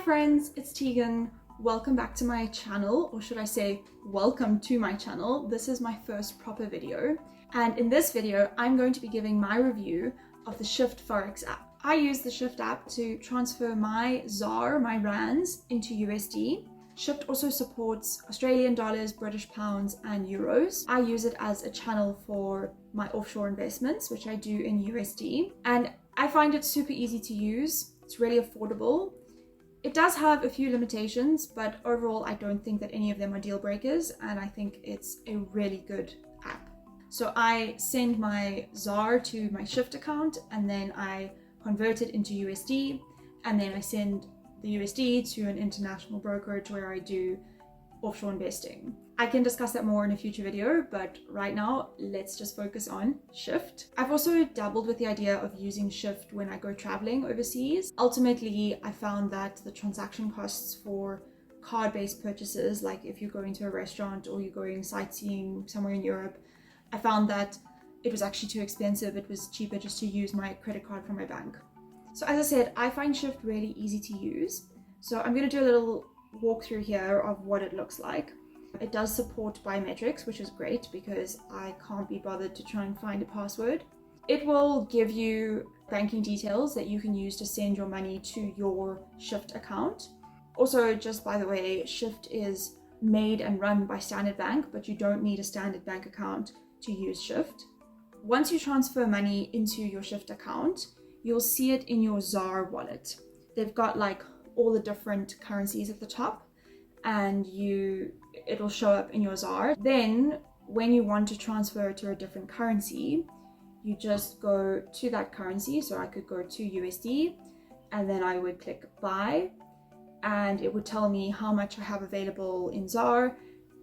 friends, it's Tegan. Welcome back to my channel, or should I say welcome to my channel. This is my first proper video, and in this video I'm going to be giving my review of the Shyft Forex app. I use the Shyft app to transfer my ZAR, my rands, into USD. Shyft also supports Australian dollars, British pounds and euros. I use it as a channel for my offshore investments, which I do in USD, and I find it super easy to use. It's really affordable. It does have a few limitations, but overall I don't think that any of them are deal breakers, and I think it's a really good app. So I send my ZAR to my Shyft account, and then I convert it into USD, and then I send the USD to an international brokerage where I do offshore investing. I can discuss that more in a future video, but right now let's just focus on Shyft. I've also dabbled with the idea of using Shyft when I go traveling overseas. Ultimately, I found that the transaction costs for card-based purchases, like if you're going to a restaurant or you're going sightseeing somewhere in Europe, I found that it was actually too expensive. It was cheaper just to use my credit card from my bank. So as I said, I find Shyft really easy to use. So I'm going to do a little walkthrough here of what it looks like. It does support biometrics, which is great because I can't be bothered to try and find a password. It will give you banking details that you can use to send your money to your Shyft account. Also, just by the way, Shyft is made and run by Standard Bank, but you don't need a Standard Bank account to use Shyft. Once you transfer money into your Shyft account, you'll see it in your ZAR wallet. They've got like all the different currencies at the top, and it'll show up in your ZAR. Then when you want to transfer to a different currency, you just go to that currency. So I could go to USD, and then I would click buy, and it would tell me how much I have available in ZAR,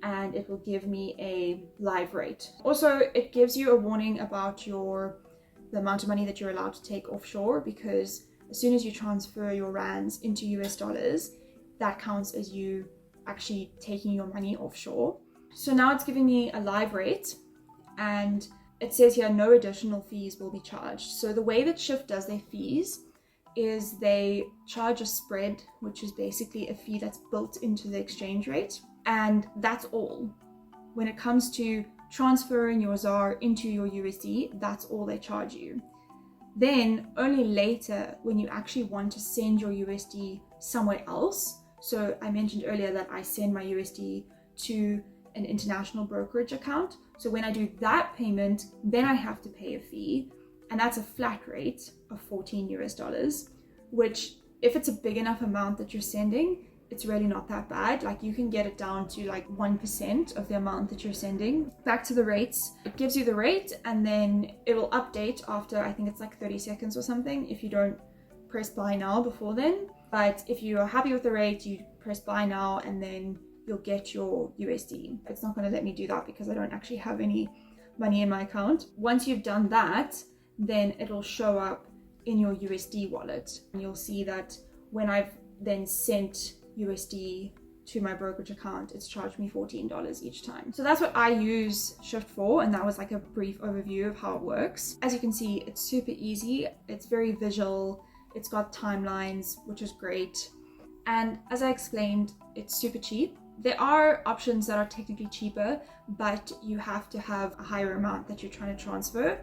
and it will give me a live rate. Also, it gives you a warning about the amount of money that you're allowed to take offshore, because as soon as you transfer your rands into US dollars, that counts as you actually taking your money offshore. So now it's giving me a live rate, and it says here no additional fees will be charged. So the way that Shyft does their fees is they charge a spread, which is basically a fee that's built into the exchange rate, and that's all. When it comes to transferring your ZAR into your USD, that's all they charge you. Then only later, when you actually want to send your USD somewhere else, so I mentioned earlier that I send my USD to an international brokerage account. So when I do that payment, then I have to pay a fee, and that's a flat rate of $14, which if it's a big enough amount that you're sending, it's really not that bad. Like you can get it down to like 1% of the amount that you're sending. Back to the rates, it gives you the rate, and then it'll update after, I think it's like 30 seconds or something, if you don't press buy now before then. But if you are happy with the rate, you press buy now, and then you'll get your USD. It's not going to let me do that because I don't actually have any money in my account. Once you've done that, then it'll show up in your USD wallet, and you'll see that when I've then sent USD to my brokerage account, it's charged me $14 each time. So that's what I use Shyft for, and that was like a brief overview of how it works. As you can see, it's super easy. It's very visual. It's got timelines, which is great. And as I explained, it's super cheap. There are options that are technically cheaper, but you have to have a higher amount that you're trying to transfer.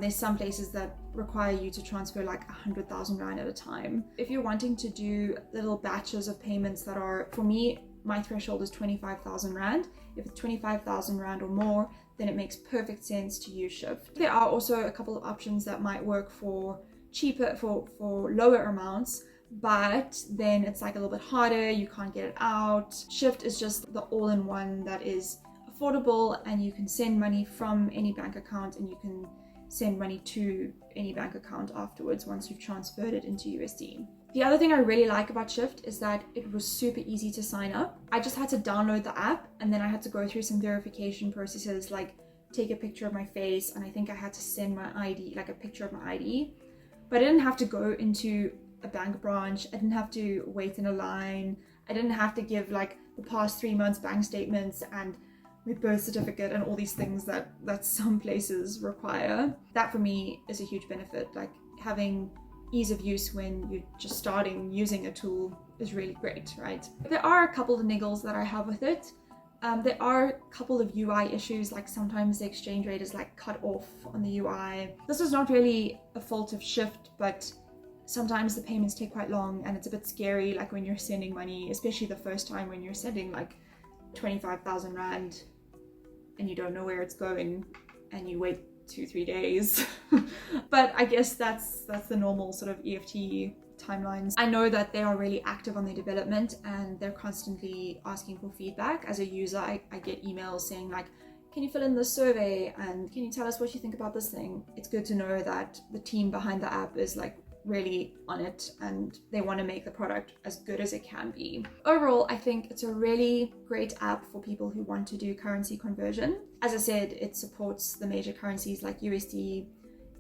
There's some places that require you to transfer like 100,000 Rand at a time. If you're wanting to do little batches of payments that are, for me, my threshold is 25,000 Rand. If it's 25,000 Rand or more, then it makes perfect sense to use Shyft. There are also a couple of options that might work for cheaper, for lower amounts, but then it's like a little bit harder, you can't get it out. Shyft is just the all-in-one that is affordable, and you can send money from any bank account, and you can send money to any bank account afterwards once you've transferred it into USD. The other thing I really like about Shyft is that it was super easy to sign up. I just had to download the app, and then I had to go through some verification processes, like take a picture of my face, and I think I had to send my ID, like a picture of my ID. But I didn't have to go into a bank branch. I didn't have to wait in a line. I didn't have to give like the past 3 months bank statements and my birth certificate and all these things that some places require. That for me is a huge benefit. Like having ease of use when you're just starting using a tool is really great, right? There are a couple of niggles that I have with it. There are a couple of UI issues, like sometimes the exchange rate is like cut off on the UI. This is not really a fault of Shyft, but sometimes the payments take quite long and it's a bit scary, like when you're sending money, especially the first time when you're sending like 25,000 Rand and you don't know where it's going and you wait 2-3 days. But I guess that's the normal sort of EFT timelines. I know that they are really active on their development and they're constantly asking for feedback. As a user, I get emails saying like, can you fill in this survey and can you tell us what you think about this thing? It's good to know that the team behind the app is like really on it and they want to make the product as good as it can be. Overall, I think it's a really great app for people who want to do currency conversion. As I said, it supports the major currencies like USD,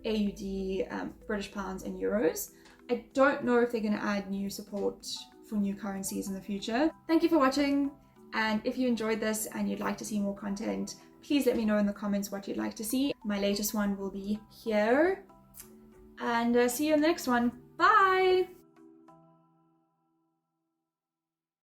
AUD, British pounds and euros. I don't know if they're going to add new support for new currencies in the future. Thank you for watching, and if you enjoyed this and you'd like to see more content, please let me know in the comments what you'd like to see. My latest one will be here, and see you in the next one. Bye!